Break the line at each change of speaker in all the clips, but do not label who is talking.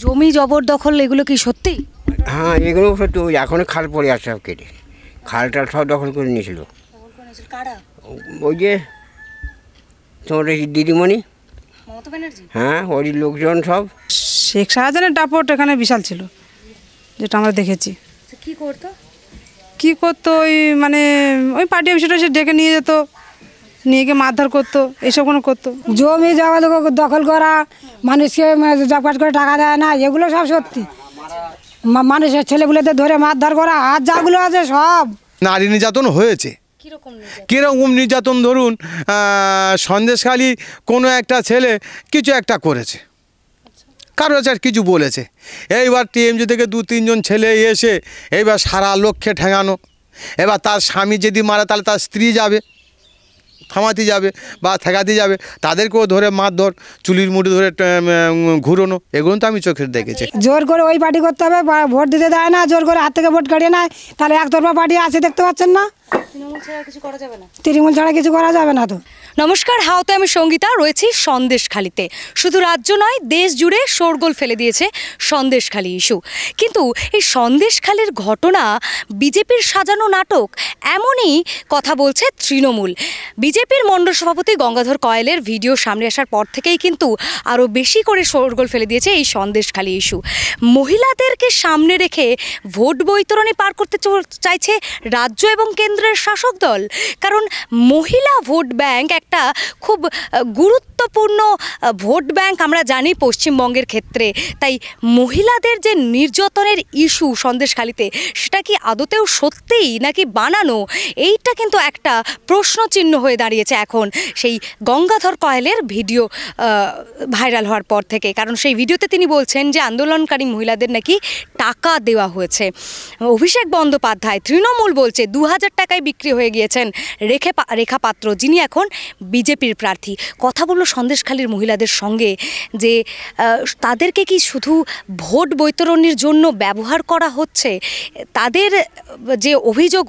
জমি জবরদখল এগুলো কি সত্যি?
হ্যাঁ, এগুলো সত্যি। ওই এখনও খাল পড়ে আছে সব কেটে, খাল টাল সব দখল করে নিয়েছিল। ওই যে তোমার এই দিদিমণি, হ্যাঁ, ওই লোকজন সব।
শেখ শাহজাহানের দাপট এখানে বিশাল ছিল, যেটা আমরা দেখেছি। কি করতো ওই মানে ওই পার্টি অফিসটা সে ডেকে নিয়ে যেত, নিয়ে গিয়ে মারধর করতো, এইসব কোনো করতো।
জমি জমা দখল করা, মানুষকে জব কার্ড করে টাকা দেয় না, এগুলো সব সত্যি। মানুষের ছেলেগুলোতে ধরে মারধর করা, আর যাগুলো আছে সব।
নারী নির্যাতন হয়েছে। কীরকম নির্যাতন? ধরুন সন্দেশখালী কোনো একটা ছেলে কিছু একটা করেছে, কারো কাছে কিছু বলেছে, এইবার টিএমজি থেকে 2-3 জন ছেলে এসে এইবার সারা লক্ষ্যে ঠেঙানো। এবার তার স্বামী যদি মারা তাহলে তার স্ত্রী যাবে, থামাতে যাবে বা ঠেকাতে যাবে, তাদেরকেও ধরে মারধর, চুলির মুঠি ধরে ঘুরোনো, এগুলো তো আমি চোখে দেখেছি।
জোর করে ওই পার্টি করতে হবে, ভোট দিতে দেয় না, জোর করে হাত থেকে ভোট কাটিয়ে নেয়, তাহলে একতরফা পার্টি আছে, দেখতে পাচ্ছেন না? তৃণমূল ছাড়া কিছু করা যাবে না তো।
নমস্কার, হাওতে আমি সঙ্গীতা, রয়েছি সন্দেশখালীতে। শুধু রাজ্য নয়, দেশ জুড়ে শোরগোল ফেলে দিয়েছে সন্দেশখালী ইস্যু। কিন্তু এই সন্দেশখালীর ঘটনা বিজেপির সাজানো নাটক, এমনই কথা বলছে তৃণমূল। বিজেপির মণ্ডল সভাপতি গঙ্গাধর কয়ালের ভিডিও সামনে আসার পর থেকেই কিন্তু আরও বেশি করে শোরগোল ফেলে দিয়েছে এই সন্দেশখালী ইস্যু। মহিলাদেরকে সামনে রেখে ভোট বৈতরণী পার করতে চাইছে রাজ্য এবং কেন্দ্রের শাসক দল। কারণ মহিলা ভোট ব্যাংক একটা খুব গুরুত্বপূর্ণ ভোট ব্যাংক আমরা জানি পশ্চিমবঙ্গের ক্ষেত্রে। তাই মহিলাদের যে নির্যাতনের ইস্যু সন্দেশখালীতে, সেটা কি আদতেও সত্যিই নাকি বানানো, এইটা কিন্তু একটা প্রশ্নচিহ্ন হয়ে দাঁড়িয়েছে এখন সেই গঙ্গাধর কয়ালের ভিডিও ভাইরাল হওয়ার পর থেকে। কারণ সেই ভিডিওতে তিনি বলছেন যে আন্দোলনকারী মহিলাদের নাকি টাকা দেওয়া হয়েছে। অভিষেক বন্দ্যোপাধ্যায়, তৃণমূল বলছে 2000 টাকায় বিক্রি হয়ে গিয়েছেন রেখা পাত্র, যিনি এখন বিজেপির প্রার্থী। কথা বলল সন্দেশখালীর মহিলাদের সঙ্গে যে তাদেরকে কি শুধু ভোট বৈতরণীর জন্য ব্যবহার করা হচ্ছে? তাদের যে অভিযোগ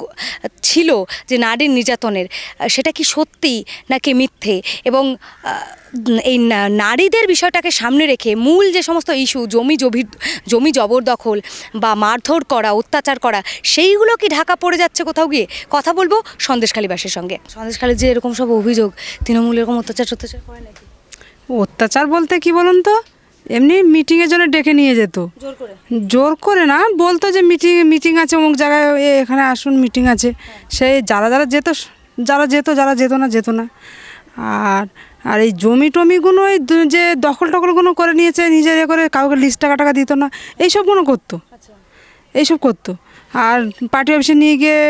ছিল যে নারীর নির্যাতনের, সেটা কি সত্যি নাকি মিথ্যে? এবং এই নারীদের বিষয়টাকে সামনে রেখে মূল যে সমস্ত ইস্যু, জমি জবরদখল বা মারধর করা, অত্যাচার করা, সেইগুলো কি ঢাকা পড়ে যাচ্ছে কোথাও গিয়ে? কথা বলবো সন্দেশখালীবাসীর সঙ্গে। সন্দেশখালীর যে এরকম সব অভিযোগ, তৃণমূল এরকম অত্যাচার করে নাকি?
অত্যাচার বলতে কি বলুন তো, এমনি মিটিংয়ের জন্য ডেকে নিয়ে যেত, জোর করে না, বলতো যে মিটিং আছে অমুক জায়গায়, এখানে আসুন, মিটিং আছে। সেই যারা যেত, যারা যেত না। আর এই জমি টমিগুলো ওই যে দখলগুলো করে নিয়েছে, নিজের করে কাউকে লিস্ট টাকা দিত না, এইসবগুলো করতো, এইসব করতো। আর পার্টি অফিসে নিয়ে গিয়ে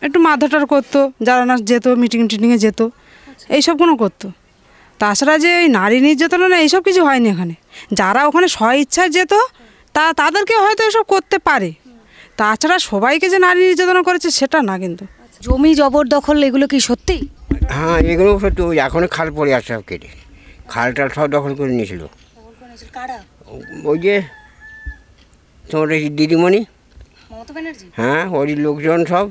একটু মারধর করতো, যারা না যেত, মিটিংয়ে যেত, এইসবগুলো করতো। তাছাড়া যে ওই নারী নির্যাতন না, এইসব কিছু হয়নি এখানে। যারা ওখানে স্বইচ্ছায় যেত তাদেরকে হয়তো এসব করতে পারে, তাছাড়া সবাইকে যে নারী নির্যাতন করেছে সেটা না। কিন্তু
জমি জবরদখল এগুলো কি সত্যি?
হ্যাঁ, এগুলো সত্যি। ওই এখনও খাল পড়ে আছে সব কেটে, খাল টাল সব দখল করে নিয়েছিল। ওই যে তোমার এই দিদিমণি, হ্যাঁ, ওই লোকজন সব।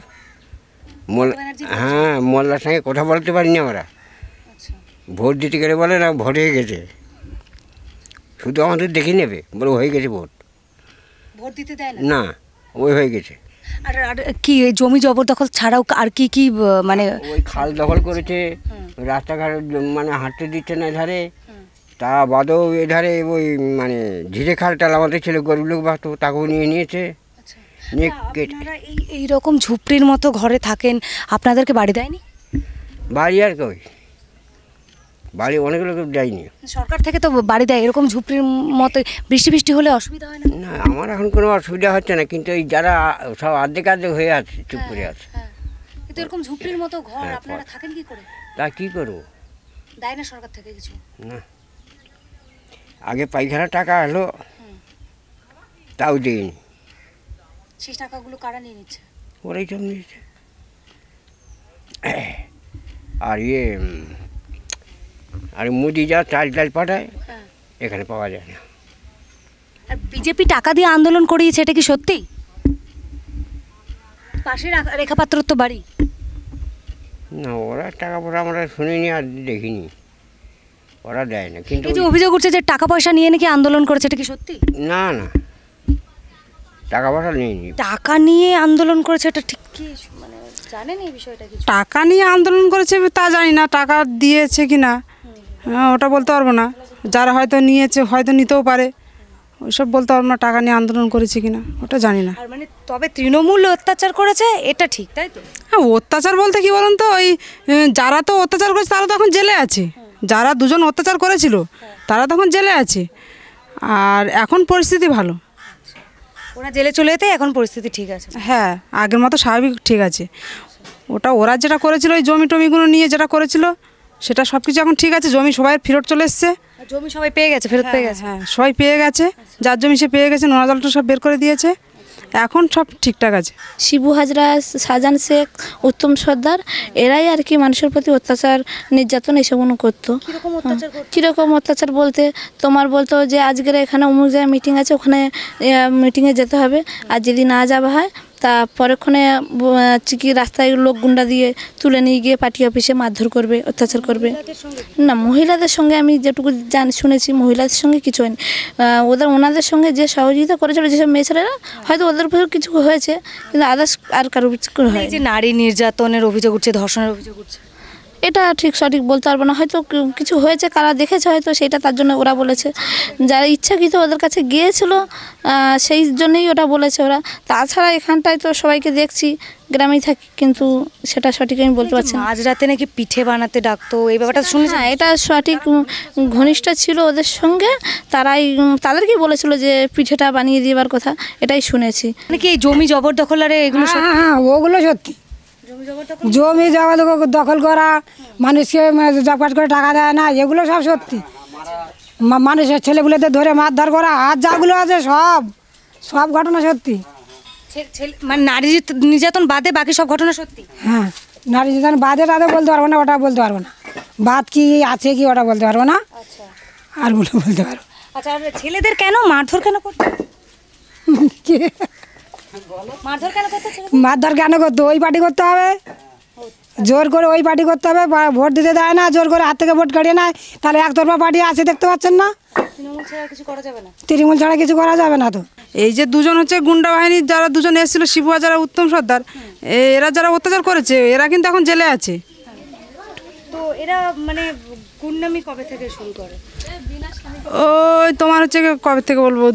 হ্যাঁ, মোল্লার সঙ্গে কথা বলতে পারিনি আমরা। ভোট দিতে গেলে বলে না ভোট হয়ে গেছে, শুধু আমাদের দেখে নেবে, বলে হয়ে গেছে ভোট
দিতে দেয়
না, ওই হয়ে গেছে।
আর কি জমি জবরদখল ছাড়াও আর কি মানে
ওই খাল দখল করেছে, রাস্তাঘাট মানে হাঁটতে দিচ্ছে না এধারে, তা বাদেও এধারে ওই মানে ঝিরে খাল টাল আমাদের ছেলে গরিব লোক বাঁচত, তাকেও নিয়ে নিয়েছে।
এইরকম ঝুপড়ির মতো ঘরে থাকেন, আপনাদেরকে বাড়ি দেয়নি?
বাড়ি আর কই, বাড়ি অনেক লোক যায়নি।
সরকার থেকে তো বাড়ি দেয়, এরকম ঝুপড়ির মতো বৃষ্টি হলে অসুবিধা হয় না?
না, আমার এখন কোনো অসুবিধা হচ্ছে না, কিন্তু এই যারা সব অর্ধেক হয়ে আছে, চুপ করে আছে।
কিন্তু এরকম ঝুপড়ির মতো ঘর আপনারা থাকেন কি করে?
তা কি করবো,
দেয় না সরকার থেকে কিছু?
না, আগে পাইখানা টাকা এলো, তাও দিইনি।
সেই টাকাগুলো কারা নিয়ে নিচ্ছে?
ওরাই সব নিয়েছে। আর মোদি যা চাল পাঠায়, এখানে পাওয়া যায় না।
আর বিজেপি টাকা দিয়ে আন্দোলন করিয়েছে, এটা কি সত্যি? পাশে রেখা পাত্রর তো বাড়ি।
না, ওরা টাকা পয়সা আমরা শুনিনি আর দেখিনি। ওরা দেয় না, কিন্তু
এই যে অভিযোগ উঠছে যে টাকা পয়সা নিয়ে নাকি আন্দোলন করেছে, এটা কি সত্যি?
না না, টাকা পয়সা নিয়ে
টাকা নিয়ে আন্দোলন করেছে, এটা ঠিক কি মানে জানেন এই বিষয়টা কিছু?
টাকা নিয়ে আন্দোলন করেছে তা জানি না, টাকা দিয়েছে কি না ওটা বলতে পারবো না। যারা হয়তো নিয়েছে হয়তো নিতেও পারে, ওইসব বলতে পারবো না। টাকা নিয়ে আন্দোলন করেছে কিনা ওটা জানি না।
আর মানে তবে তৃণমূল অত্যাচার করেছে এটা ঠিক, তাই তো?
হ্যাঁ, অত্যাচার বলতে কি বলুন তো, ওই যারা তো অত্যাচার করেছে তারা তো এখন জেলে আছে। যারা দুজন অত্যাচার করেছিল তারা তখন জেলে আছে, আর এখন পরিস্থিতি ভালো।
ওরা জেলে চলে যেতে এখন পরিস্থিতি ঠিক আছে।
হ্যাঁ, আগের মতো স্বাভাবিক ঠিক আছে। ওরা যেটা করেছিল ওই জমি টমিগুলো নিয়ে যেটা করেছিল সেটা সব কিছু এখন ঠিক আছে। জমি সবাই ফেরত চলে এসছে।
জমি সবাই পেয়ে গেছে, ফেরত পেয়ে গেছে।
হ্যাঁ, সবাই পেয়ে গেছে, যার জমি সে পেয়ে গেছে, নোনা জলটা সব বের করে দিয়েছে, এখন সব ঠিকঠাক আছে।
শিবু হাজরা, শাহজাহান শেখ, উত্তম সর্দার এরাই আর কি মানুষের প্রতি অত্যাচার নির্যাতন এসবগুলো করতো। কীরকম অত্যাচার বলতে তোমার বলতো যে আজকের এখানে অমুক জায়গায় মিটিং আছে, ওখানে মিটিংয়ে যেতে হবে, আর যদি না যাওয়া হয় তা পরক্ষণে কি রাস্তায় লোক গুন্ডা দিয়ে তুলে নিয়ে গিয়ে পার্টি অফিসে মারধর করবে, অত্যাচার করবে। না, মহিলাদের সঙ্গে আমি যেটুকু শুনেছি মহিলাদের সঙ্গে কিছু হয়নি। ওনাদের সঙ্গে যে সহযোগিতা করেছিল যেসব মেয়েছেলেরা, হয়তো ওদের উপর কিছু হয়েছে, কিন্তু আদার্স আর কারো কিছু হয়।
এই যে নারী নির্যাতনের অভিযোগ উঠছে, ধর্ষণের অভিযোগ উঠছে,
এটা ঠিক সঠিক বলতে পারবো না। হয়তো কিছু হয়েছে, কারা দেখেছে হয়তো সেটা তার জন্য ওরা বলেছে। যারা ইচ্ছাকৃত ওদের কাছে গিয়েছিল সেই জন্যই ওটা বলেছে ওরা। তাছাড়া এখানটায় তো সবাইকে দেখছি, গ্রামেই থাকি, কিন্তু সেটা সঠিক আমি বলতে পারছি না।
আজ রাতে নাকি পিঠে বানাতে ডাকতো, এই ব্যাপারটা শুনেছি।
হ্যাঁ, এটা সঠিক। ঘনিষ্ঠ ছিল ওদের সঙ্গে, তাদেরকেই বলেছিল যে পিঠেটা বানিয়ে দেওয়ার কথা, এটাই শুনেছি।
মানে কি এই জমি জবরদখলারে এগুলো সব?
হ্যাঁ, ওগুলো সত্যি। জমি দখল করা, মানুষকে জবকাট করে টাকা দেয় না, এগুলো সব সত্যি। মানুষের ছেলেগুলোদের ধরে মারধর করা, আর যাগুলো আছে সব ঘটনা সত্যি।
মানে নারী নির্যাতন বাদে বাকি সব ঘটনা সত্যি?
হ্যাঁ, নারী নির্যাতন বাদে বলতে পারবো না, ওটা বলতে পারবো না। বাদ কি আছে কি ওটা বলতে পারবো না, আরগুলো বলতে পারবো।
আচ্ছা, আর ছেলেদের কেন মারধর কেন করতো? মারধর কেন করতো?
মারধর কেন করতো? ওই পার্টি করতে হবে, জোর করে ওই পার্টি করতে হবে। ভোট দিতে দেয় না, জোর করে হাত থেকে ভোট কাটিয়ে নেয়, তাহলে একতরফা পার্টি আছে, দেখতে পাচ্ছেন না?
তৃণমূল ছাড়া কিছু করা যাবে না?
তৃণমূল ছাড়া কিছু করা যাবে না তো।
এই যে দুজন হচ্ছে গুন্ডা বাহিনীর যারা দুজন এসেছিল, শিবু হাজরা, উত্তম সর্দার, এরা যারা অত্যাচার করেছে এরা কিন্তু এখন জেলে আছে।
তো এরা মানে গুন্ডামি কবে থেকে শুরু করে?
ওই তোমার হচ্ছে কবে থেকে বলবো,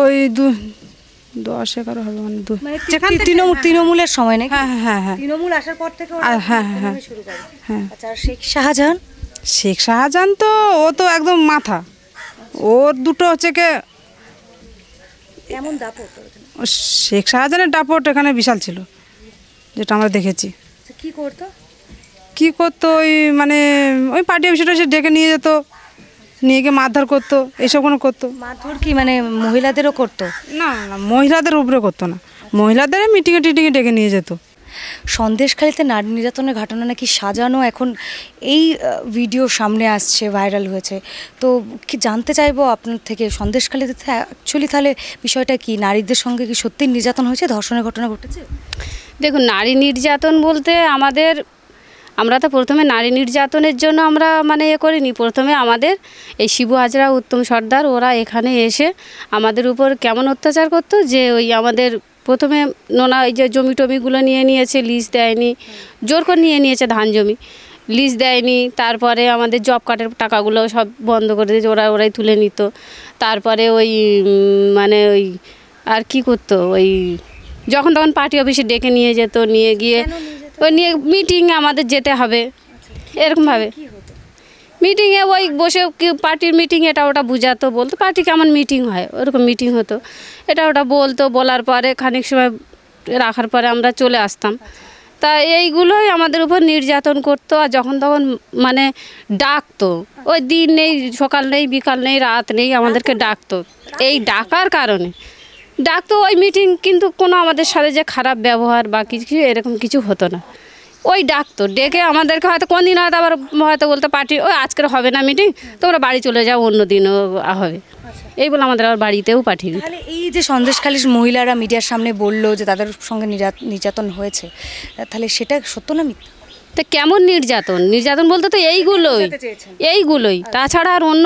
ওই 10-11 হবে, মানে
যেখানে তৃণমূলের সময় নাকি?
হ্যাঁ হ্যাঁ হ্যাঁ,
তৃণমূল আসার পর থেকে
হ্যাঁ হ্যাঁ
শুরু করে।
হ্যাঁ।
আচ্ছা, আর শেখ শাহজাহান?
শেখ শাহজাহান তো ও তো একদম মাথা, ওর দুটো হচ্ছে
কেমন দাপট?
শেখ শাহজাহানের দাপট এখানে বিশাল ছিল, যেটা আমরা দেখেছি।
কি করতো?
ওই মানে ওই পার্টি অফিসটা সে ডেকে নিয়ে যেত, নিয়ে গিয়ে মারধর করতো, এইসব কোনো করতো।
মারধর কি মানে মহিলাদেরও করতো?
না না, মহিলাদের উপরে করতো না, মহিলাদের মিটিংয়ে টিটিংয়ে ডেকে নিয়ে যেত।
সন্দেশখালীতে নারী নির্যাতনের ঘটনা নাকি সাজানো এখন এই ভিডিও সামনে আসছে, ভাইরাল হয়েছে। তো কি জানতে চাইবো আপনার থেকে, সন্দেশখালীতে অ্যাকচুয়ালি তাহলে বিষয়টা কি? নারীদের সঙ্গে কি সত্যি নির্যাতন হয়েছে, ধর্ষণের ঘটনা ঘটেছে?
দেখুন, নারী নির্যাতন বলতে আমরা তো প্রথমে নারী নির্যাতনের জন্য আমরা মানে করিনি। প্রথমে আমাদের এই শিবু হাজরা, উত্তম সর্দার ওরা এখানে এসে আমাদের উপর কেমন অত্যাচার করতো, যে ওই আমাদের প্রথমে এই যে জমি টমিগুলো নিয়েছে, লিজ দেয়নি, জোর করে নিয়েছে, ধান জমি লিজ দেয়নি। তারপরে আমাদের জব কার্ডের টাকাগুলো সব বন্ধ করে দিয়েছে, ওরাই তুলে নিত। তারপরে ওই মানে ওই আর কি করতো, ওই যখন তখন পার্টি অফিসে ডেকে নিয়ে যেত, নিয়ে গিয়ে ওই নিয়ে মিটিংয়ে আমাদের যেতে হবে, এরকমভাবে মিটিংয়ে ওই বসে পার্টির মিটিং এটা ওটা বুঝাতো, বলতো পার্টি কেমন মিটিং হয়, ওরকম মিটিং হতো, এটা ওটা বলতো। বলার পরে খানিক সময় রাখার পরে আমরা চলে আসতাম। তা এইগুলোই আমাদের উপর নির্যাতন করতো। আর যখন তখন মানে ডাকতো, ওই দিন নেই, সকাল নেই, বিকাল নেই, রাত নেই, আমাদেরকে ডাকতো। এই ডাকার কারণে ডাকতো ওই মিটিং, কিন্তু কোনো আমাদের সাথে যে খারাপ ব্যবহার বা কিছু এরকম কিছু হতো না। ওই ডাকতো, ডেকে আমাদেরকে হয়তো কোন দিন হয়তো আবার হয়তো বলতো পার্টি ওই আজকের হবে না মিটিং, তোমরা বাড়ি চলে যাও, অন্য দিনও হবে, এই বলে আমাদের আবার বাড়িতেও পাঠিয়ে দিত।
তাহলে এই যে সন্দেশখালীর মহিলারা মিডিয়ার সামনে বললো যে তাদের সঙ্গে নির্যাতন হয়েছে, তাহলে সেটা সত্য না মিথ্যা?
তো কেমন নির্যাতন? নির্যাতন বলতে তো এইগুলোই, তাছাড়া আর অন্য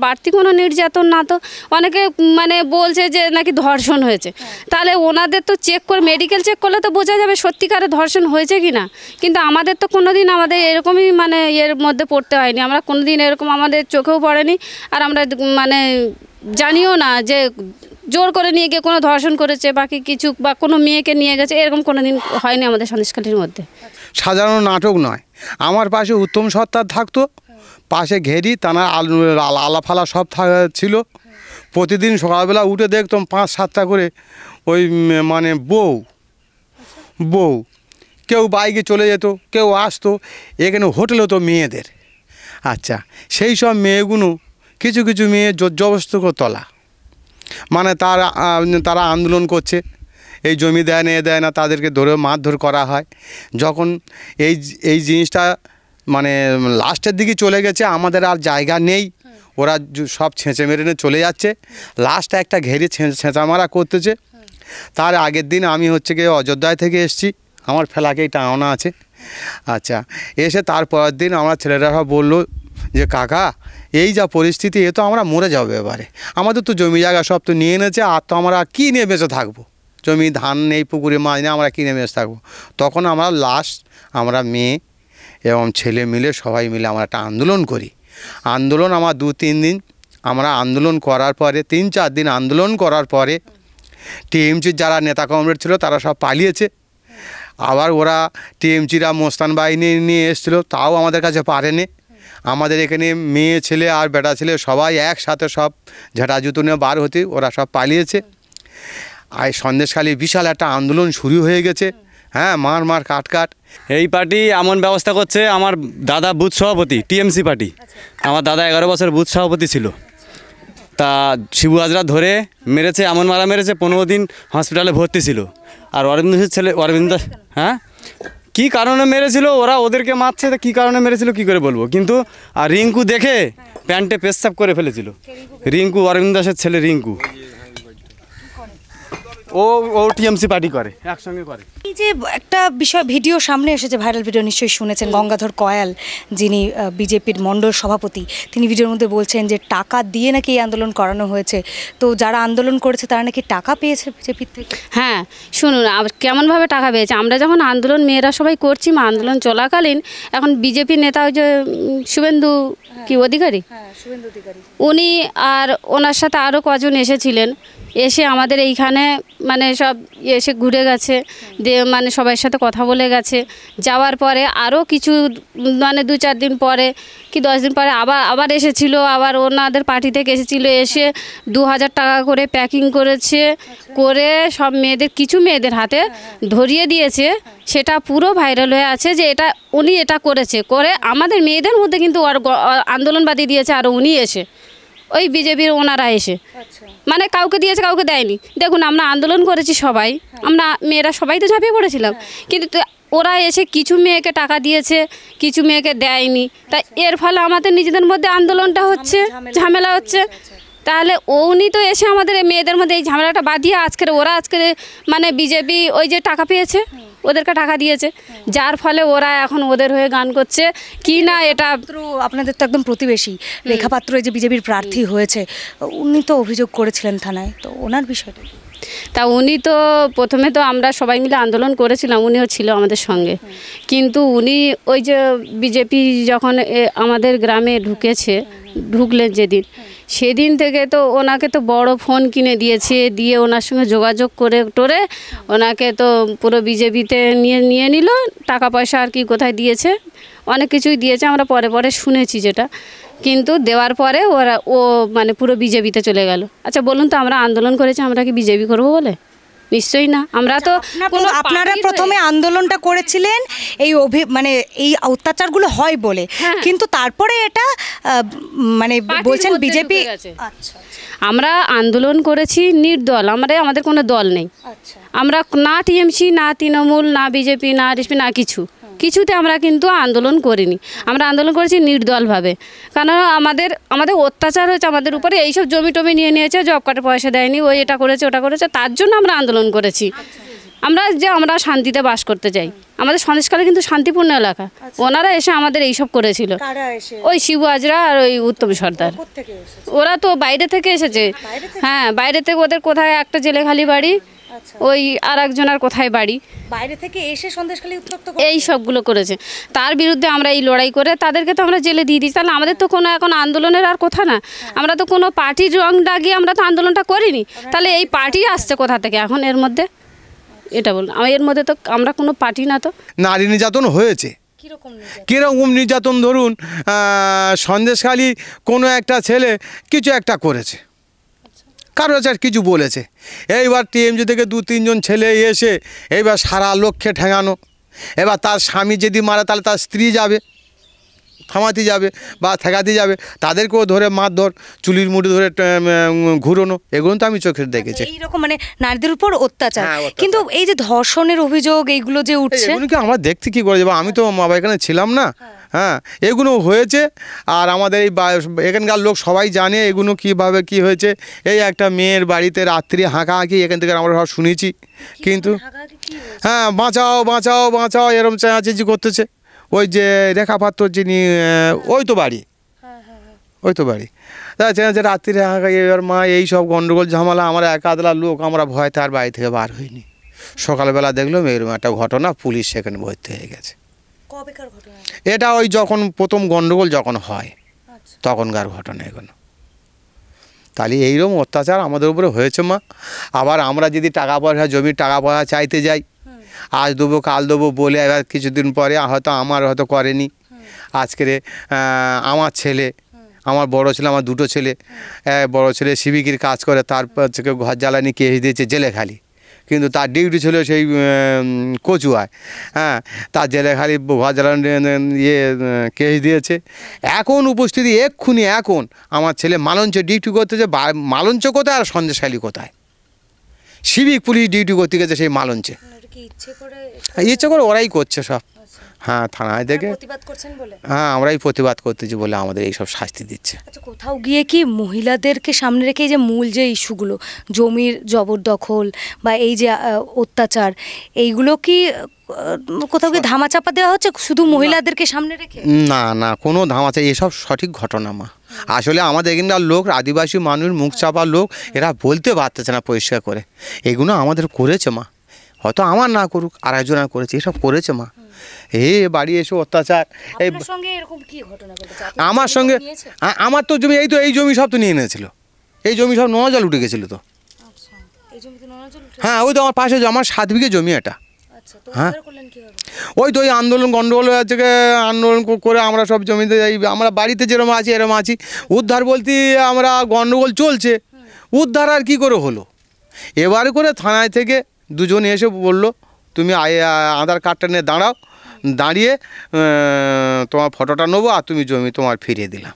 বাড়তি কোনো নির্যাতন না। তো অনেকে মানে বলছে যে নাকি ধর্ষণ হয়েছে, তাহলে ওনাদের তো চেক করে, মেডিকেল চেক করলে তো বোঝা যাবে সত্যিকারে ধর্ষণ হয়েছে কি না। কিন্তু আমাদের তো কোনো দিন আমাদের এরকমই মানে এর মধ্যে পড়তে হয়নি, আমরা কোনো দিন এরকম আমাদের চোখেও পড়েনি, আর আমরা মানে জানিও না যে জোর করে নিয়ে গিয়ে কোনো ধর্ষণ করেছে বাকি কিছু, বা কোনো মেয়েকে নিয়ে গেছে, এরকম কোনো দিন হয়নি আমাদের সন্দেশখালীর মধ্যে।
সাধারণ নাটক নয়। আমার পাশে উত্তম সত্তার থাকতো, পাশে ঘেরি তানা আলাফালা সব ছিল। প্রতিদিন সকালবেলা উঠে দেখতাম 5-7টা করে ওই মানে বউ কেউ বাইকে চলে যেত, কেউ আসতো। এখানে হোটেল হতো মেয়েদের। আচ্ছা, সেই সব মেয়েগুলো কিছু কিছু মেয়ে জবরদস্ত করে তোলা, মানে তারা আন্দোলন করছে, এই জমি দেয় না, দেয় না, তাদেরকে ধরে মারধর করা হয়। যখন এই জিনিসটা মানে লাস্টের দিকে চলে গেছে, আমাদের আর জায়গা নেই, ওরা সব ছেঁচে মেরে নিয়ে চলে যাচ্ছে, লাস্ট একটা ঘেরে ছেঁচা মারা করতেছে। তার আগের দিন আমি হচ্ছে গিয়ে অযোধ্যায় থেকে এসেছি, আমার ফেলাকেই টাওনা আছে। আচ্ছা, এসে তারপরের দিন আমার ছেলেরা সব বললো যে কাকা এই যা পরিস্থিতি, এ তো আমরা মরে যাবো এবারে, আমাদের তো জমি জায়গা সব তো নিয়ে এনেছে, আর তো আমরা কী নিয়ে বেঁচে থাকবো, জমি ধান নেই, পুকুরে মাছ নেই, আমরা কী নিয়ে বেঁচে থাকবো। তখন আমরা মেয়ে এবং ছেলে মিলে সবাই মিলে আমরা একটা আন্দোলন করি। আন্দোলন আমার 2-3 দিন আমরা আন্দোলন করার পরে, 3-4 দিন আন্দোলন করার পরে টিএমসির যারা নেতা কমরেড ছিল তারা সব পালিয়েছে। আবার ওরা টিএমসিরা মোস্তান বাহিনী নিয়ে এসেছিলো, তাও আমাদের কাছে পারেনি। আমাদের এখানে মেয়ে ছেলে আর বেটা ছেলে সবাই একসাথে সব ঝাঁটা জুতো নিয়ে বার হতে, ওরা সব পালিয়েছে। আর সন্দেশখালী বিশাল একটা আন্দোলন শুরু হয়ে গেছে। হ্যাঁ, মার কাট।
এই পার্টি এমন ব্যবস্থা করছে, আমার দাদা বুথ সভাপতি, টিএমসি পার্টি, আমার দাদা 11 বছর বুথ সভাপতি ছিল। তা শিবু হাজরা ধরে মেরেছে, এমন মারা মেরেছে, 15 দিন হসপিটালে ভর্তি ছিল। আর অরবিন্দের ছেলে অরবিন্দ, হ্যাঁ কী কারণে মেরেছিল, ওরা ওদেরকে মারছে, তা কী কারণে মেরেছিল কী করে বলবো। কিন্তু আর রিঙ্কু দেখে প্যান্টে পেচ্ছাপ করে ফেলেছিল। রিঙ্কু, অরবিন্দ দাসের ছেলে রিঙ্কু, ও টিএমসি পার্টি করে, একসঙ্গে করে।
এই যে একটা বিষয় ভিডিও সামনে এসেছে, ভাইরাল ভিডিও নিশ্চয়ই শুনেছেন, গঙ্গাধর কয়াল যিনি বিজেপির মণ্ডল সভাপতি, তিনি ভিডিওর মধ্যে বলছেন যে টাকা দিয়ে নাকি এই আন্দোলন করানো হয়েছে। তো যারা আন্দোলন করেছে তারা নাকি টাকা পেয়েছে বিজেপির থেকে।
হ্যাঁ, শুনুন কেমনভাবে টাকা পেয়েছে। আমরা যখন আন্দোলন মেয়েরা সবাই করছি, আন্দোলন চলাকালীন এখন বিজেপির নেতা ওই যে শুভেন্দু অধিকারী, উনি আর ওনার সাথে আরও কজন এসেছিলেন, এসে আমাদের এইখানে মানে সব এসে ঘুরে গেছে, দিয়ে মানে সবার সাথে কথা বলে গেছে। যাওয়ার পরে আরও কিছু মানে 2-4 দিন পরে কি 10 দিন পরে আবার এসেছিল, আবার ওনাদের পার্টি থেকে এসেছিলো, এসে 2000 টাকা করে প্যাকিং করেছে, করে সব কিছু মেয়েদের হাতে ধরিয়ে দিয়েছে। সেটা পুরো ভাইরাল হয়ে আছে যে উনি এটা করেছে, করে আমাদের মেয়েদের মধ্যে কিন্তু আন্দোলন বাদিয়ে দিয়েছে। আর উনি এসে ওই বিজেপির ওনারা এসে মানে কাউকে দিয়েছে, কাউকে দেয়নি। দেখুন, আমরা আন্দোলন করেছি সবাই, আমরা মেয়েরা সবাই তো ঝাঁপিয়ে পড়েছিলাম, কিন্তু ওরা এসে কিছু মেয়েকে টাকা দিয়েছে, কিছু মেয়েকে দেয়নি। তাই এর ফলে আমাদের নিজেদের মধ্যে আন্দোলনটা হচ্ছে, ঝামেলা হচ্ছে। তাহলে উনি তো এসে আমাদের মেয়েদের মধ্যে এই ঝামেলাটা বাঁধিয়ে ওরা আজকে মানে বিজেপি ওই যে টাকা পেয়েছে, ওদেরকে টাকা দিয়েছে, যার ফলে ওরা এখন ওদের হয়ে গান করছে কি না। এটা
আপনাদের তো একদম প্রতিবেশী রেখা পাত্র, এই যে বিজেপির প্রার্থী হয়েছে, উনি তো অভিযোগ করেছিলেন থানায়, তো ওনার বিষয়টা
তা উনি তো প্রথমে তো আমরা সবাই মিলে আন্দোলন করেছিলাম, উনিও ছিল আমাদের সঙ্গে। কিন্তু উনি ওই যে বিজেপি যখন আমাদের গ্রামে ঢুকলেন সেদিন থেকে তো ওনাকে তো বড় ফোন কিনে দিয়েছে, দিয়ে ওনার সঙ্গে যোগাযোগ করে ওনাকে তো পুরো বিজেপিতে নিয়ে নিল। টাকা পয়সা আর কি কোথায় দিয়েছে, অনেক কিছুই দিয়েছে, আমরা পরে শুনেছি যেটা। কিন্তু দেওয়ার পরে ও মানে পুরো বিজেপিতে চলে গেল। আচ্ছা বলুন তো, আমরা আন্দোলন করেছি, আমরা কি বিজেপি করবো বলে? নিশ্চয়ই না। আমরা তো
আপনারা প্রথমে আন্দোলনটা করেছিলেন মানে এই অত্যাচারগুলো হয় বলে, কিন্তু তারপরে এটা মানে বলছেন বিজেপি। আচ্ছা,
আমরা আন্দোলন করেছি নির্দল, আমাদের কোনো দল নেই। আমরা না টিএমসি, না তৃণমূল, না বিজেপি, না আরএসপি, না কিছুতে আমরা কিন্তু আন্দোলন করিনি। আমরা আন্দোলন করেছি নির্দলভাবে, কারণ আমাদের অত্যাচার হয়েছে আমাদের উপরে, এইসব জমি টমি নিয়েছে, জব কার্ডে পয়সা দেয়নি, ওই এটা করেছে ওটা করেছে, তার জন্য আমরা আন্দোলন করেছি। আমরা শান্তিতে বাস করতে চাই। আমাদের সন্দেশখালী কিন্তু শান্তিপূর্ণ এলাকা। ওনারা এসে আমাদের এইসব করেছিল, ওই শিবু হাজরা আর ওই উত্তম সর্দার। ওরা তো বাইরে থেকে এসেছে। হ্যাঁ, বাইরে থেকে ওদের কোথায় একটা জেলেখালি বাড়ি, ওই আর একজনের কোথায় বাড়ি,
বাইরে থেকে এসে সন্দেশখালী উত্তপ্ত
এই সবগুলো করেছে। তার বিরুদ্ধে আমরা এই লড়াই করে তাদেরকে তো আমরা জেলে দিয়ে দিই। তাহলে আমাদের তো কোনো এখন আন্দোলনের আর কথা না। আমরা তো কোনো পার্টির রং দাগিয়ে আমরা তো আন্দোলনটা করিনি। তাহলে এই পার্টি আসছে কোথা থেকে এখন এর মধ্যে? এটা বলুন, এর মধ্যে তো আমরা কোনো পার্টি না। তো
নারী নির্যাতন হয়েছে। কীরকম নির্যাতন? ধরুন সন্দেশখালী কোনো একটা ছেলে কিছু একটা করেছে, কারো আর কিছু বলেছে। এইবার টিএমজি থেকে 2-3 জন ছেলে এসে এইবার সারা লক্ষ্যে ঠেঙানো। এবার তার স্বামী যদি মারা তাহলে তার স্ত্রী যাবে, থামাতে যাবে বা ঠেকাতে যাবে, তাদেরকেও ধরে মারধর, চুলির মুঠি ধরে ঘুরোনো, এগুলো তো আমি চোখে দেখেছি।
এইরকম মানে নারীদের উপর অত্যাচার। কিন্তু এই যে ধর্ষণের অভিযোগ এইগুলো যে উঠছে,
এগুলো কি আমরা দেখতে কি করে যাবো? আমি তো এখানে ছিলাম না। হ্যাঁ, এগুলো হয়েছে। আর আমাদের এই এখানকার লোক সবাই জানে এগুলো কীভাবে কি হয়েছে। এই একটা মেয়ের বাড়িতে রাত্রি হাঁকাহাঁকি এখান থেকে আমরা সব শুনেছি। কিন্তু হ্যাঁ, বাঁচাও বাঁচাও বাঁচাও এরম চেঁচাচেঁচি করতেছে। ওই যে রেখা পাত্র যিনি, ওই তো বাড়ি, ওই তো বাড়ি। চেঁচাচ্ছে রাত্রি হাঁকাই। এবার মা এই সব গন্ডগোল ঝামেলা, আমরা একাদলা লোক, আমরা ভয়তে আর বাড়ি থেকে বার হইনি। সকালবেলা দেখলাম এরকম একটা ঘটনা, পুলিশ সেখানে ভর্তি হয়ে গেছে। এটা ওই যখন প্রথম গন্ডগোল যখন হয় তখনকার ঘটনা এগুলো। তাহলে এইরকম অত্যাচার আমাদের উপরে হয়েছে মা। আবার আমরা যদি টাকা পয়সা, জমির টাকা পয়সা চাইতে যাই, আজ দেবো কাল দেবো বলে এবার কিছুদিন পরে হয়তো আমার হয়তো করেনি। আজকের আমার ছেলে, আমার বড় ছেলে, আমার 2টো ছেলে, বড় ছেলে সিভিকের কাজ করে, তারপর থেকে ঘর জ্বালানি কেস দিয়েছে জেলেখালি, কিন্তু তার ডিউটি ছিল সেই কচুয়ায়। হ্যাঁ, তার জেলেখালি ঘর জ্বালানি কেস দিয়েছে। এখন উপস্থিতি এক্ষুনি এখন আমার ছেলে মালঞ্চে ডিউটি করতেছে। মালঞ্চ কোথায় আর সন্দেশখালী কোথায়? সিভিক পুলিশ ডিউটি করতে গেছে সেই মালঞ্চে। ইচ্ছে করে ওরাই করছে সব। হ্যাঁ, থানায় দেখে হ্যাঁ আমরাই প্রতিবাদ করতেছি বলে আমাদের এইসব শাস্তি দিচ্ছে।
আচ্ছা, কোথাও গিয়ে কি মহিলাদেরকে সামনে রেখে যে মূল যে ইস্যুগুলো, জমির জবরদখল বা এই যে অত্যাচার, এইগুলো কি কোথাও কি ধামাচাপা দেওয়া হচ্ছে শুধু মহিলাদেরকে সামনে রেখে?
না না, কোনো ধামাচা, এসব সঠিক ঘটনা মা। আসলে আমাদের এখানকার লোক, আদিবাসী মানুষ, মুখ চাপা লোক, এরা বলতে পারতেছে না পরিষ্কার করে। এগুলো আমাদের করেছে মা, হয়তো আমার না করুক আর একজনের করেছে, এসব করেছে মা। বাড়ি এসে অত্যাচার। আমার সঙ্গে আমার তো জমি, এই জমি সব তো নিয়ে নিয়েছিল। এই জমি সব নোনা জল উঠে গেছিলো তো। হ্যাঁ, ওই তো আমার পাশে আমার 7 বিঘে জমি এটা। হ্যাঁ, ওই তো ওই আন্দোলন গন্ডগোল থেকে আন্দোলন করে আমরা সব জমিতে যাই। আমরা বাড়িতে যেরকম আছি এরকম আছি। উদ্ধার বলতে আমরা গন্ডগোল চলছে, উদ্ধার আর কী করে হলো? এবারে করে থানায় থেকে 2 জন এসে বললো তুমি আধার কার্ডটা নিয়ে দাঁড়াও, দাঁড়িয়ে তোমার ফটোটা নেবো আর তুমি জমি তোমার ফিরিয়ে দিলাম।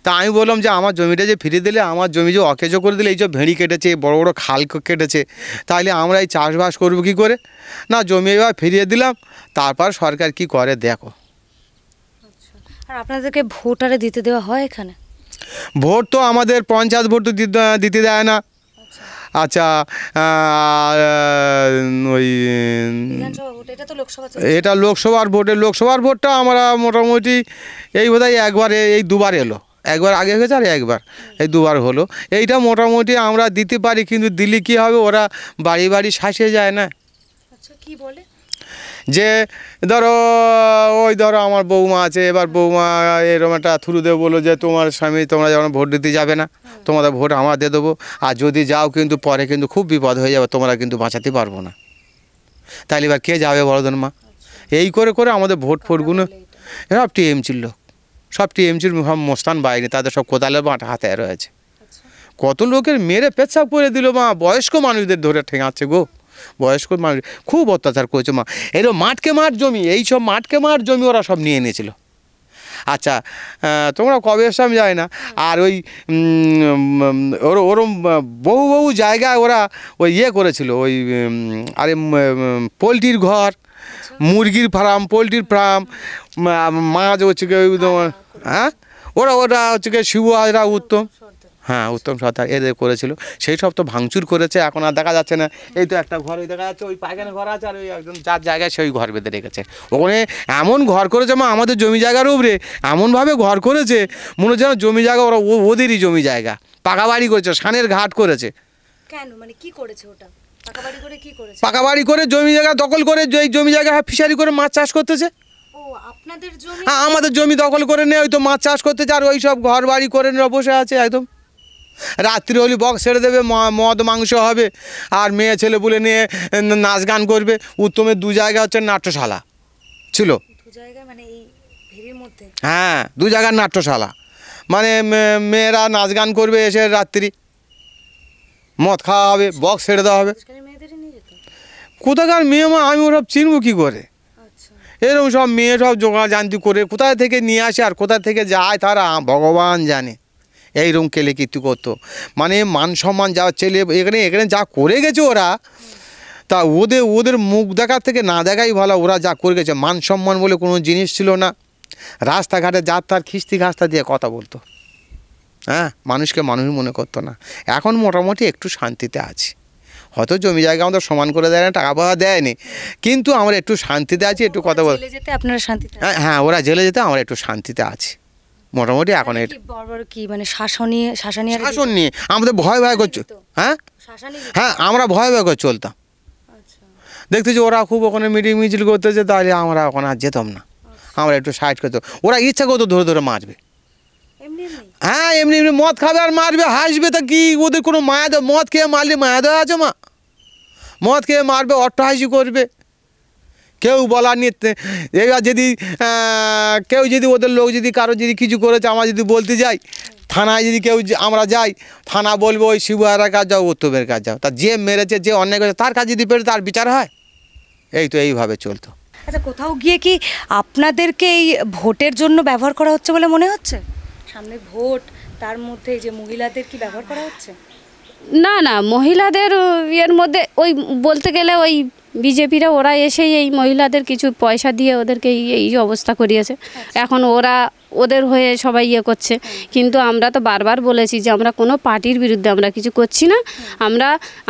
তা আমি বললাম যে আমার জমিটা যে ফিরিয়ে দিলে, আমার জমি যে অকেজো করে দিলে, এই যে ভেড়ি কেটেছে, বড় বড় খাল কেটেছে, তাহলে আমরা এই চাষবাস করবো কী করে? না, জমি এবার ফিরিয়ে দিলাম, তারপর সরকার কি করে দেখো।
আর আপনাদেরকে ভোটারে দিতে দেওয়া হয় এখানে?
ভোট তো আমাদের পঞ্চায়েত ভোট তো দিতে দেয় না। আচ্ছা, ওই এটা লোকসভার ভোটে, লোকসভার ভোটটা আমরা মোটামুটি এই বোধহয় একবার, এই 2বার এলো। একবার আগে হয়েছে আর একবার, এই 2বার হলো। এইটা মোটামুটি আমরা দিতে পারি, কিন্তু দিলে কী হবে, ওরা বাড়ি বাড়ি শাসিয়ে যায় না।
কি বলে
যে ধরো আমার বৌমা আছে, এবার বৌমা এরকম একটা থ্রু দেবো, বলো যে তোমার স্বামী তোমরা যখন ভোট দিতে যাবে না, তোমাদের ভোট আমরা দিয়ে দেবো, আর যদি যাও কিন্তু পরে কিন্তু খুব বিপদ হয়ে যাবে, তোমরা কিন্তু বাঁচাতে পারবো না। তাহলে এবার কে যাবে বড়দের মা? এই করে করে আমাদের ভোটগুলো সব টিএমসির লোক, সব টিএমসির মোস্তান বাইরে, তাদের সব কোদালের বাঁটা হাতে রয়েছে। কত লোকের মেরে পেচ্ছাপ করে দিল মা, বয়স্ক মানুষদের ধরে ঠেঙাচ্ছে গো। বয়স্ক মানুষ খুব অত্যাচার করেছে মা। এরকম মাঠকে মাঠ জমি, এইসব মাঠকে মাঠ জমি ওরা সব নিয়ে নিয়েছিল। আচ্ছা, তোমরা কবে এসে আমি যাই না। আর ওই ওরম বহু জায়গায় ওরা ওই করেছিল, ওই আরে পোলট্রির ঘর, মুরগির ফার্ম, পোলট্রির ফার্ম, মাছ হচ্ছে কি ওই, হ্যাঁ, ওরা হচ্ছে কি শিবু হাজরা, উত্তম হ্যাঁ উত্তম সর্দার এদের করেছিল, সেই সব তো ভাঙচুর করেছে, এখন আর দেখা যাচ্ছে না। এই তো একটা ঘর দেখা যাচ্ছে, ওই পায়খানা ঘর আছে, আর ওই একজন যার জায়গায় সেই ঘর বেঁধে রেখেছে। ওখানে এমন ঘর করেছে আমাদের জমি জায়গার উপরে, এমনভাবে ঘর করেছে মনে হচ্ছে যেন জমি জায়গা ওরা ওদেরই জমি জায়গা। পাকা বাড়ি করেছে, সানের ঘাট করেছে।
কেন মানে কি করেছে ওটা? পাকা বাড়ি করে কি করেছে?
পাকা বাড়ি করে জমি জায়গা দখল করে, এই জমি জায়গা ফিশারি করে মাছ চাষ করতেছে।
ও আপনাদের জমি?
হ্যাঁ আমাদের জমি দখল করে নিয়ে ওই তো মাছ চাষ করতেছে, আর ওই সব ঘর বাড়ি করে নিয়ে বসে আছে একদম। রাত্রি হলে বক্স ছেড়ে দেবে, মদ মাংস হবে, আর মেয়ে ছেলে বলে নিয়ে নাচ গান করবে। উত্তমের 2 জায়গা হচ্ছে নাট্যশালা ছিল।
2 জায়গায় মানে এই ভেরির মধ্যে?
হ্যাঁ 2 জায়গার নাট্যশালা, মানে মেয়েরা নাচ গান করবে, এসে রাত্রি মদ খাওয়া হবে, বক্স ছেড়ে দেওয়া হবে। কোথাকার মেয়ে মা আমি ওসব চিনব কী করে? এরকম সব মেয়ে সব জোগাড় জানতি করে কোথায় থেকে নিয়ে আসে আর কোথা থেকে যায় তারা ভগবান জানে। এইরকম কেলে কীর্তি করতো, মানে মান সম্মান যা ছেলে এখানে যা করে গেছে ওরা, তা ওদের মুখ দেখার থেকে না দেখাই ভালো। ওরা যা করে গেছে, মান সম্মান বলে কোনো জিনিস ছিল না। রাস্তাঘাটে যার তার খিস্তি খাস্তা দিয়ে কথা বলতো, হ্যাঁ মানুষকে মানুষ মনে করতো না। এখন মোটামুটি একটু শান্তিতে আছি, হয়তো জমি জায়গা আমাদের সমান করে দেয় না, টাকা পয়সা দেয়নি, কিন্তু আমরা একটু শান্তিতে আছি, একটু কথা বল।
আপনারা শান্তিতে?
হ্যাঁ ওরা জেলে যেতে আমরা একটু শান্তিতে আছি মোটামুটি। এখন
কি মানে শাসন নিয়ে
আমাদের ভয় করছে। হ্যাঁ হ্যাঁ আমরা ভয় করে চলতাম। দেখতেছি ওরা খুব ওখানে মিটিং মিছিল করতেছে, তাহলে আমরা ওখানে আর যেতাম না, আমরা একটু সাইড করতাম। ওরা ইচ্ছা করতো ধরে ধরে মারবে। হ্যাঁ এমনি এমনি মদ খাবে আর মারবে, হাসবে, তা কি ওদের কোনো মায়া দেয়? মদ খেয়ে মারলে মায়া দেওয়া আছে মা? মদ খেয়ে মারবে, অট্টহাসি করবে, কেউ বলার নিতে। এবার যদি কেউ যদি ওদের লোক যদি কারো যদি কিছু করেছে আমরা যদি বলতে যাই, থানায় যদি কেউ আমরা যাই, থানা বলবো ওই শিবুয়ারার কাজ যাও, উত্তমের কাজ যাও। তা যে মেরেছে যে অন্যায় করেছে তার কাজ যদি পেরে তার বিচার হয়। এই তো এইভাবে চলতো।
আচ্ছা কোথাও গিয়ে কি আপনাদেরকে এই ভোটের জন্য ব্যবহার করা হচ্ছে বলে মনে হচ্ছে? সামনে ভোট, তার মধ্যে এই যে মহিলাদের কি ব্যবহার করা হচ্ছে?
না না, মহিলাদের এর মধ্যে ওই বলতে গেলে ওই বিজেপিরা ওরা এসেই এই মহিলাদের কিছু পয়সা দিয়ে ওদেরকে এই অবস্থা করিয়েছে। এখন ওরা ওদের হয়ে সবাই করছে, কিন্তু আমরা তো বারবার বলেছি যে আমরা কোনো পার্টির বিরুদ্ধে আমরা কিছু করছি না,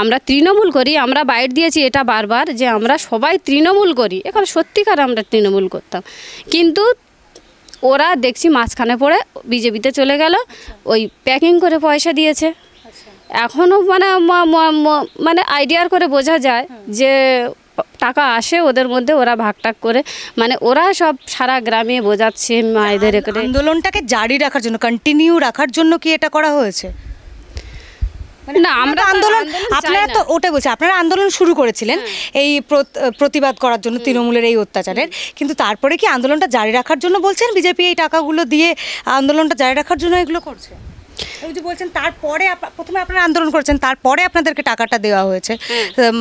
আমরা তৃণমূল করি। আমরা বাইট দিয়েছি এটা বারবার যে আমরা সবাই তৃণমূল করি। এখন সত্যিকার আমরা তৃণমূল করতাম, কিন্তু ওরা দেখছি মাঝখানে পড়ে বিজেপিতে চলে গেল, ওই প্যাকিং করে পয়সা দিয়েছে। এখনও মানে আইডিয়ার করে বোঝা যায় যে টাকা আসে ওদের মধ্যে, ওরা ভাগটাগ করে মানে ওরা সব সারা গ্রামে বোঝাচ্ছে মায়েদের।
আন্দোলনটাকে জারি রাখার জন্য, কন্টিনিউ রাখার জন্য কি এটা করা হয়েছে? না আমরা আন্দোলন, আপনারা তো ওটাই বলছি, আপনারা আন্দোলন শুরু করেছিলেন এই প্রতিবাদ করার জন্য তৃণমূলের এই অত্যাচারের, কিন্তু তারপরে কি আন্দোলনটা জারি রাখার জন্য বলছেন বিজেপি এই টাকাগুলো দিয়ে আন্দোলনটা জারি রাখার জন্য এগুলো করছে? ওই যে বলছেন তারপরে প্রথমে আপনারা আন্দোলন করেছেন, তারপরে আপনাদেরকে টাকাটা দেওয়া হয়েছে,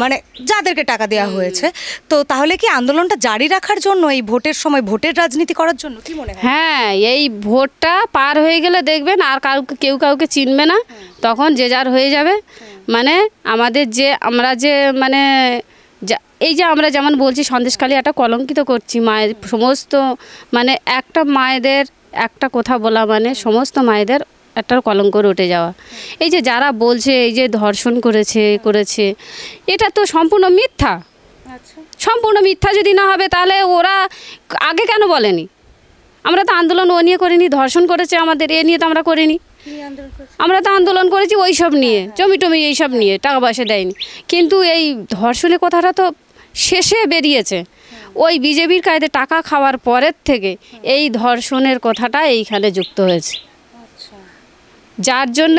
মানে যাদেরকে টাকা দেওয়া হয়েছে, তো তাহলে কি আন্দোলনটা জারি রাখার জন্য এই ভোটের সময় ভোটের রাজনীতি করার জন্য কি মনে হয়?
হ্যাঁ এই ভোটটা পার হয়ে গেলে দেখবেন আর কেউ কাউকে চিনবে না, তখন যে যার হয়ে যাবে। মানে আমাদের যে আমরা যে মানে এই যে আমরা যেমন বলছি সন্দেশখালী একটা কলঙ্কিত করছি মায়ের সমস্ত, মানে একটা মায়েদের একটা কথা বলা মানে সমস্ত মায়েদের একটা কলঙ্ক উঠে যাওয়া। এই যে যারা বলছে এই যে ধর্ষণ করেছে এটা তো সম্পূর্ণ মিথ্যা। সম্পূর্ণ মিথ্যা যদি না হবে তাহলে ওরা আগে কেন বলেনি? আমরা তো আন্দোলন ও নিয়ে করিনি, ধর্ষণ করেছে আমাদের এ নিয়ে তো আমরা করিনি। আমরা তো আন্দোলন করেছি ওই সব নিয়ে, জমি টমি এইসব নিয়ে, টাকা পয়সা দেয়নি। কিন্তু এই ধর্ষণের কথাটা তো শেষে বেরিয়েছে ওই বিজেপির কায়দে টাকা খাওয়ার পরের থেকে এই ধর্ষণের কথাটা এইখানে যুক্ত হয়েছে, যার জন্য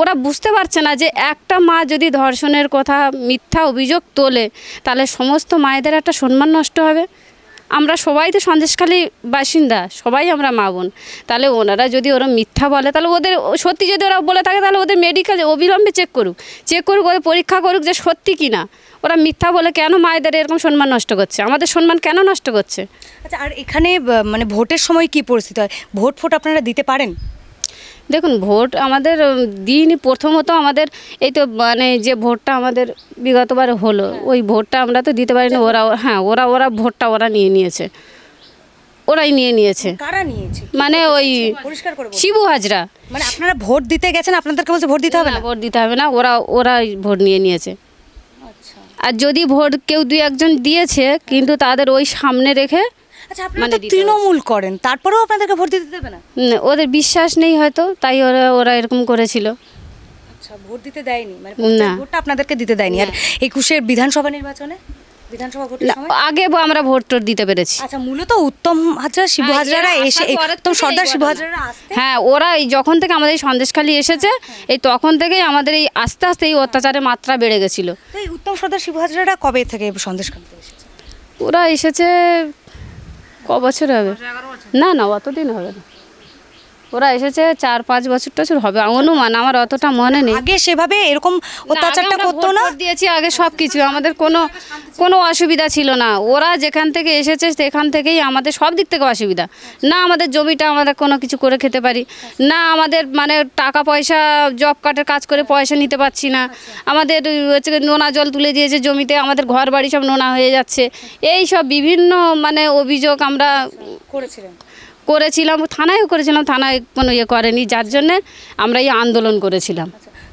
ওরা বুঝতে পারছে না যে একটা মা যদি ধর্ষণের কথা মিথ্যা অভিযোগ তোলে তাহলে সমস্ত মায়েদের একটা সম্মান নষ্ট হবে। আমরা সবাই তো সন্দেশখালী বাসিন্দা, সবাই আমরা মা বোন, তাহলে ওনারা যদি ওরা মিথ্যা বলে তাহলে ওদের সত্যি যদি ওরা বলে থাকে তাহলে ওদের মেডিকেল অবিলম্বে চেক করুক ওদের পরীক্ষা করুক যে সত্যি কি না। ওরা মিথ্যা বলে কেন মায়েদের এরকম সম্মান নষ্ট করছে, আমাদের সম্মান কেন নষ্ট করছে?
আচ্ছা আর এখানে মানে ভোটের সময় কি পরিস্থিতি হয়? ভোট আপনারা দিতে পারেন?
দেখুন ভোট আমাদের দিইনি। প্রথমত আমাদের এই তো মানে যে ভোটটা আমাদের বিগতবার হলো ওই ভোটটা আমরা তো দিতে পারিনি। ওরা ভোটটা ওরা নিয়েছে। ওরাই নিয়ে নিয়েছে।
কারা নিয়েছে?
মানে ওই
পরিষ্কার করে বলুন।
শিবু হাজরা।
মানে আপনারা ভোট দিতে গেছেন, আপনাদেরকে বলছে ভোট দিতে হবে না?
ভোট দিতে হবে না, ওরাই ভোট নিয়ে নিয়েছে। আর যদি ভোট কেউ 2-1 দিয়েছে, কিন্তু তাদের ওই সামনে রেখে,
আচ্ছা আপনারা তো তৃণমূল করেন, তারপরেও আপনাদেরকে ভোট দিতে দেবে না?
ওদের বিশ্বাস নেই হয়তো, তাই ওরা এরকম করেছিল।
আচ্ছা, ভোট দিতে দেয়নি, মানে ভোটটা আপনাদেরকে দিতে দেয়নি। আর 21-এর বিধানসভা নির্বাচনে, বিধানসভা ভোটের সময়
আগে আমরা ভোট দিতে পেরেছি।
আচ্ছা, মূলত উত্তম হাজরা, শিবু হাজরারা এসে, উত্তম সর্দার, শিবু হাজরারা আসতে,
হ্যাঁ, ওরা যখন থেকে আমাদের এই সন্দেশখালি এসেছে, এই তখন থেকেই আমাদের এই আস্তে আস্তে এই অত্যাচারের মাত্রা বেড়ে গেছিল।
তো এই উত্তম সর্দার, শিবু হাজরারা কবে থেকে সন্দেশখালিতে এসেছে?
ওরা এসেছে ক বছর হবে? না অতদিন হবে না, ওরা এসেছে 4-5 বছর হবে অনুমান, আমার অতটা মনে নেই।
আগে সেভাবে এরকম অত্যাচারটা করতো না?
দিয়েছি আগে সব কিছু, আমাদের কোনো অসুবিধা ছিল না। ওরা যেখান থেকে এসেছে সেখান থেকেই আমাদের সব দিক থেকে অসুবিধা। না আমাদের জমিটা আমরা কোনো কিছু করে খেতে পারি না, আমাদের মানে টাকা পয়সা, জব কার্ডের কাজ করে পয়সা নিতে পারছি না, আমাদের হচ্ছে নোনা জল তুলে দিয়েছে জমিতে, আমাদের ঘর বাড়ি সব নোনা হয়ে যাচ্ছে, এই সব বিভিন্ন মানে অভিযোগ আমরা করেছিলাম, থানায়ও করেছিলাম, থানায় কোনো ইয়ে করেনি, যার জন্যে আমরা এই আন্দোলন করেছিলাম।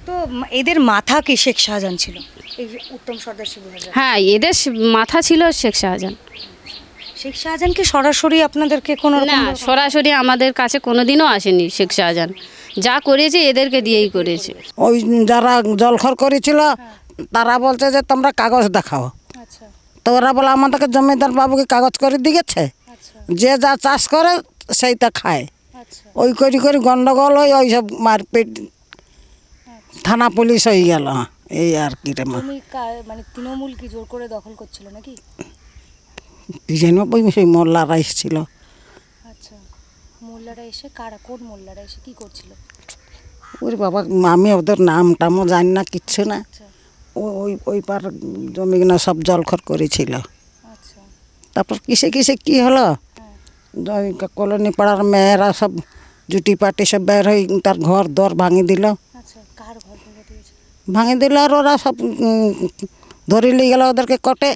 তো এদের মাথা কি শেখ শাহজাহান ছিল, এই উত্তম সর্দার, শিবু হাজরা?
হ্যাঁ, এদের মাথা ছিল শেখ শাহজাহান।
শেখ শাহজাহান কি সরাসরি আপনাদেরকে কোনো
না, সরাসরি আমাদের কাছে কোনোদিনও আসেনি শেখ শাহজাহান, যা করেছে এদেরকে দিয়েই করেছে।
ওই যারা জলখর করেছিল তারা বলছে যে তোমরা কাগজ দেখাও, তো ওরা বলে আমাদেরকে জমিদার বাবুকে কাগজ করে দিয়েছে, যে যা চাষ করে সেইটা খায়। ওই করি গন্ডগোল হয়, ওই সব মারপিট, থানা পুলিশ হয়ে গেল, এই আর কি রে মা।
মানে তৃণমূল কি জোর করে দখল করছিল নাকি?
সেই মোল্লারা এসেছিল।
আচ্ছা, মোল্লারা এসে কারা, কোন মোল্লারা এসে কি করছিল?
ওরে বাবা, আমি ওদের নাম টামও জানি না, কিচ্ছু না। ওই পার জমিগুলো সব জলখর করেছিল। তারপর কিসে কি হলো, কলোনি পাড়ার মেয়েরা সব জুটি পাটি সব বের হয়ে তার ঘর দর ভাঙি দিল, আর ওরা সব ধরে নিয়ে গেল ওদেরকে কোর্টে।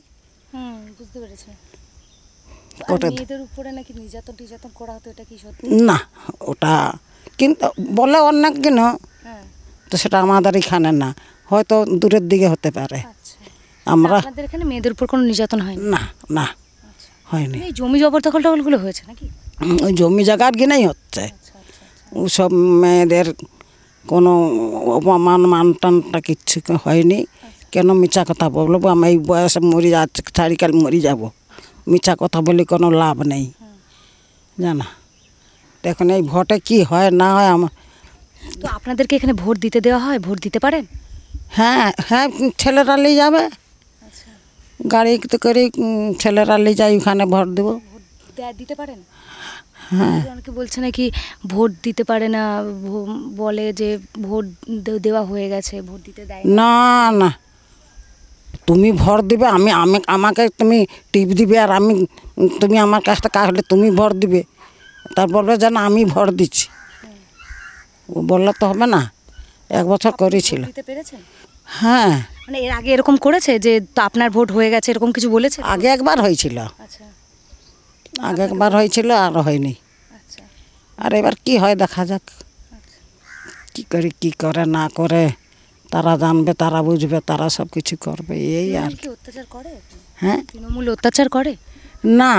বুঝতে পেরেছি।
কোর্টে
মেয়েদের উপরে নাকি নির্যাতন করা হতো, এটা কি সত্যি?
না, ওটা কিন্তু বলে অনেক কিন, তো সেটা আমাদের এখানে না, হয়তো দূরের দিকে হতে পারে। আমরা
আপনাদের এখানে মেয়েদের উপর কোনো নির্যাতন হয়
না হয়নি।
এই জমি জবরদখলগুলো হয়েছে নাকি?
ওই জমি জায়গার কিনেই হচ্ছে, ওসব মেয়েদের কোনো অপমান মানটানটা কিচ্ছু হয়নি। কেন মিথ্যা কথা বলবো, আমি এই বয়সে মরি যাচ্ছে, ছাড়িকাল মরি যাব, মিথ্যা কথা বলে কোনো লাভ নেই জানা। দেখুন এই ভোটে কি হয় না হয়। আমার
তো আপনাদেরকে এখানে ভোট দিতে দেওয়া হয়, ভোট দিতে পারেন?
হ্যাঁ, ছেলেরা নিয়ে যাবে, গাড়িতে করে ছেলেরা নিয়ে যায়, ওখানে ভোট দেবো।
দিতে পারেন?
হ্যাঁ,
অনেকে বলছে নাকি ভোট দিতে পারে না, বলে যে ভোট দেওয়া হয়ে গেছে, ভোট দিতে দেয়
না। তুমি ভোট দিবে, আমাকে তুমি টিপ দিবে, আর তুমি আমার কাছটা কাটলে তুমি ভোট দিবে, তারপর যেন আমি ভোট দিচ্ছি, ও বললে তো হবে না। 1 বছর করেছিল। হ্যাঁ,
মানে এর আগে এরকম করেছে যে আপনার ভোট হয়ে গেছে, এরকম কিছু বলেছে?
আগে একবার হয়েছিল, আর হয়নি। আর এবার কি হয় দেখা যাক, কি করে না করে তারা জানবে, তারা বুঝবে, তারা সব কিছু করবে, এই আর কি।
অত্যাচার করে?
হ্যাঁ,
তৃণমূল অত্যাচার করে
না,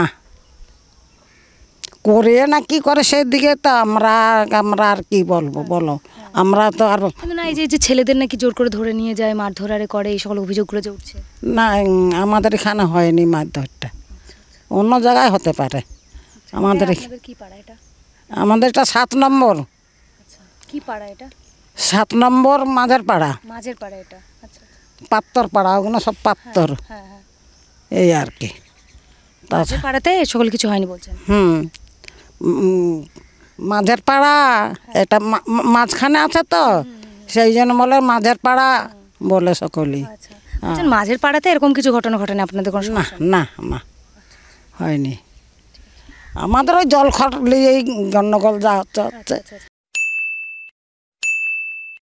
করে না কি করে সেদিকে তো আমরা আর কি বলবো বলো, আমরা তো আর
না। এই যে ছেলেদের নাকি জোর করে ধরে নিয়ে যায়, মারধরারে করে, এই সকল অভিযোগগুলো যে উঠছে।
না, আমাদের এখানে হয়নি মারধরটা, অন্য জায়গায় হতে পারে। আমাদের
কি পাড়া এটা?
আমাদের এটা 7 নম্বর।
কি পাড়া এটা?
7 নম্বর মাঝের পাড়া
এটা। আচ্ছা,
পাত্তর পাড়া, ওগুলো সব পাত্তর, এই আর কি।
পাড়াতে সকল কিছু হয়নি বলছেন?
মাঝের পাড়া, এটা মাঝখানে আছে তো, সেই জন্য বলে মাঝের পাড়া বলে সকলেই।
মাঝের পাড়াতে এরকম কিছু ঘটনা ঘটেনি আপনাদের?
না হয়নি। আমাদের ওই জল খরলি এই গন্ডগোল যা হচ্ছে।